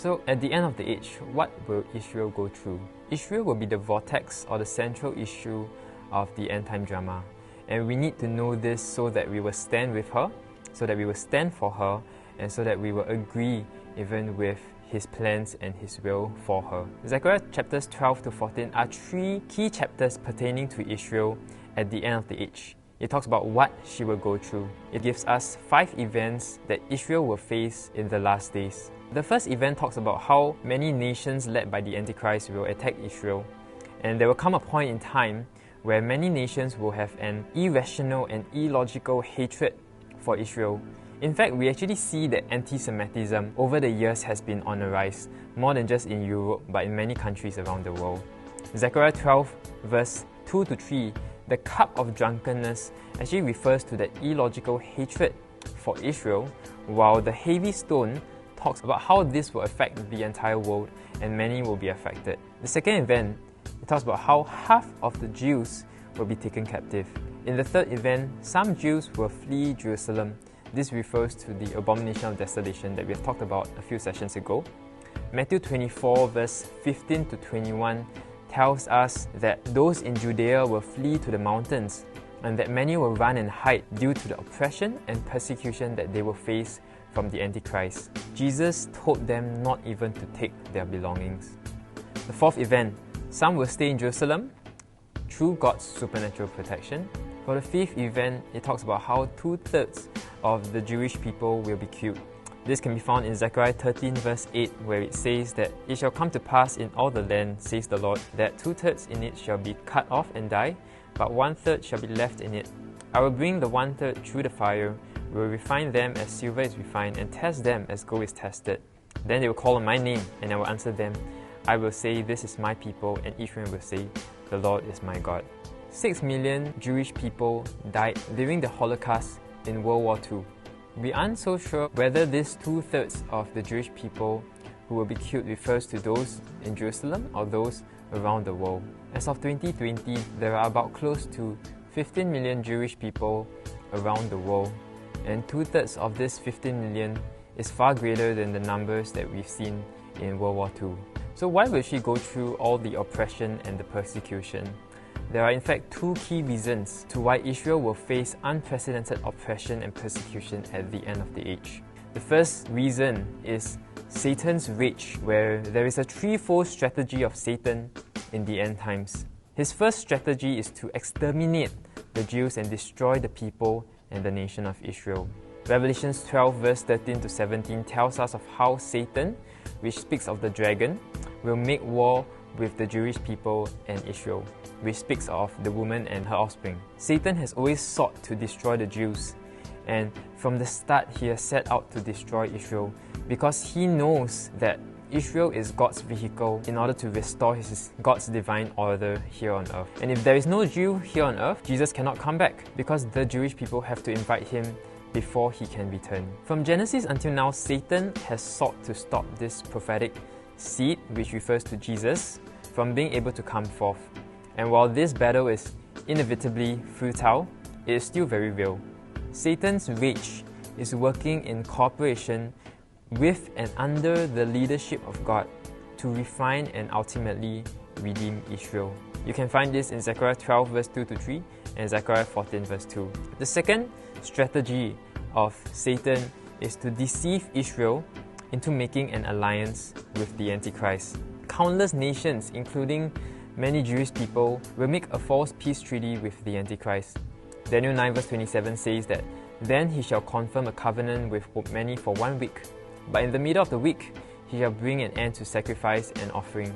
So at the end of the age, what will Israel go through? Israel will be the vortex or the central issue of the end time drama. And we need to know this so that we will stand with her, so that we will stand for her, and so that we will agree even with his plans and his will for her. Zechariah chapters 12 to 14 are three key chapters pertaining to Israel at the end of the age. It talks about what she will go through. It gives us 5 events that Israel will face in the last days. The first event talks about how many nations led by the Antichrist will attack Israel. And there will come a point in time where many nations will have an irrational and illogical hatred for Israel. In fact, we actually see that anti-Semitism over the years has been on the rise, more than just in Europe, but in many countries around the world. Zechariah 12 verse 2 to 3, the cup of drunkenness actually refers to that illogical hatred for Israel, while the heavy stone talks about how this will affect the entire world and many will be affected. The second event, it talks about how half of the Jews will be taken captive. In the third event, some Jews will flee Jerusalem. This refers to the abomination of desolation that we have talked about a few sessions ago. Matthew 24 verse 15 to 21 tells us that those in Judea will flee to the mountains and that many will run and hide due to the oppression and persecution that they will face from the Antichrist. Jesus told them not even to take their belongings. The fourth event, some will stay in Jerusalem through God's supernatural protection. For the fifth event, it talks about how 2/3 of the Jewish people will be killed. This can be found in Zechariah 13 verse 8, where it says that it shall come to pass in all the land, says the Lord, that 2/3 in it shall be cut off and die, but 1/3 shall be left in it. I will bring the 1/3 through the fire, will refine them as silver is refined, and test them as gold is tested. Then they will call on my name, and I will answer them. I will say, this is my people, and Ephraim will say, the Lord is my God. 6 million Jewish people died during the Holocaust in World War II. We aren't so sure whether this 2/3 of the Jewish people who will be killed refers to those in Jerusalem or those around the world. As of 2020, there are about close to 15 million Jewish people around the world, and 2/3 of this 15 million is far greater than the numbers that we've seen in World War II. So why will she go through all the oppression and the persecution? There are in fact 2 key reasons to why Israel will face unprecedented oppression and persecution at the end of the age. The first reason is Satan's rage, where there is a threefold strategy of Satan in the end times. His first strategy is to exterminate the Jews and destroy the people and the nation of Israel. Revelation 12 verse 13 to 17 tells us of how Satan, which speaks of the dragon, will make war with the Jewish people and Israel, which speaks of the woman and her offspring. Satan has always sought to destroy the Jews, and from the start he has set out to destroy Israel because he knows that Israel is God's vehicle in order to restore God's divine order here on earth. And if there is no Jew here on earth, Jesus cannot come back because the Jewish people have to invite him before he can return. From Genesis until now, Satan has sought to stop this prophetic seed, which refers to Jesus, from being able to come forth. And while this battle is inevitably futile, it is still very real. Satan's rage is working in cooperation with and under the leadership of God to refine and ultimately redeem Israel. You can find this in Zechariah 12 verse 2 to 3 and Zechariah 14 verse 2. The second strategy of Satan is to deceive Israel into making an alliance with the Antichrist. Countless nations, including many Jewish people, will make a false peace treaty with the Antichrist. Daniel 9 verse 27 says that, then he shall confirm a covenant with many for 1 week, but in the middle of the week he shall bring an end to sacrifice and offering.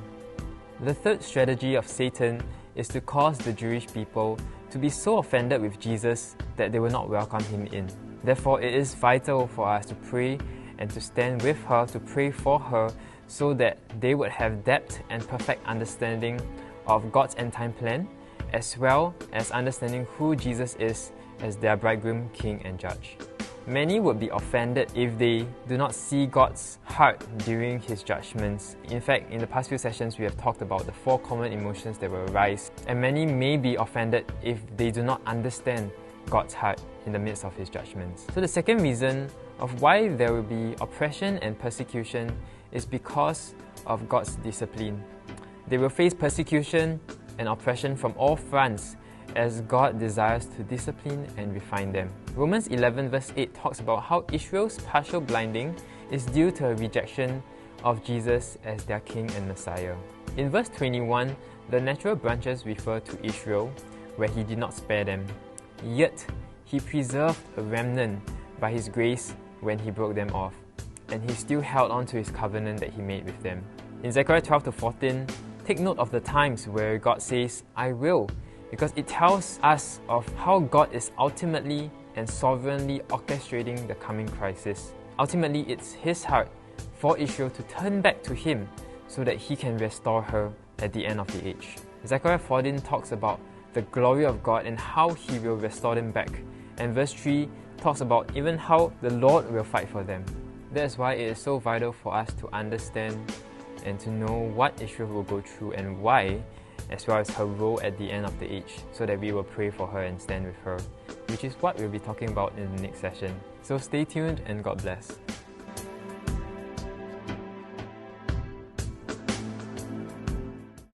The third strategy of Satan is to cause the Jewish people to be so offended with Jesus that they will not welcome him in. Therefore, it is vital for us to pray and to stand with her, to pray for her, so that they would have depth and perfect understanding of God's end-time plan, as well as understanding who Jesus is as their bridegroom, king and judge. Many would be offended if they do not see God's heart during his judgments. In fact, in the past few sessions, we have talked about the 4 common emotions that will arise, and many may be offended if they do not understand God's heart in the midst of his judgments. So the second reason of why there will be oppression and persecution is because of God's discipline. They will face persecution and oppression from all fronts as God desires to discipline and refine them. Romans 11 verse 8 talks about how Israel's partial blinding is due to a rejection of Jesus as their King and Messiah. In verse 21, the natural branches refer to Israel, where he did not spare them. Yet, he preserved a remnant by his grace when he broke them off, and he still held on to his covenant that he made with them. In Zechariah 12-14, take note of the times where God says, I will, because it tells us of how God is ultimately and sovereignly orchestrating the coming crisis. Ultimately, it's his heart for Israel to turn back to him so that he can restore her at the end of the age. Zechariah 14 talks about the glory of God and how he will restore them back. And verse 3 talks about even how the Lord will fight for them. That's why it is so vital for us to understand and to know what Israel will go through and why, as well as her role at the end of the age, so that we will pray for her and stand with her, which is what we'll be talking about in the next session. So stay tuned and God bless.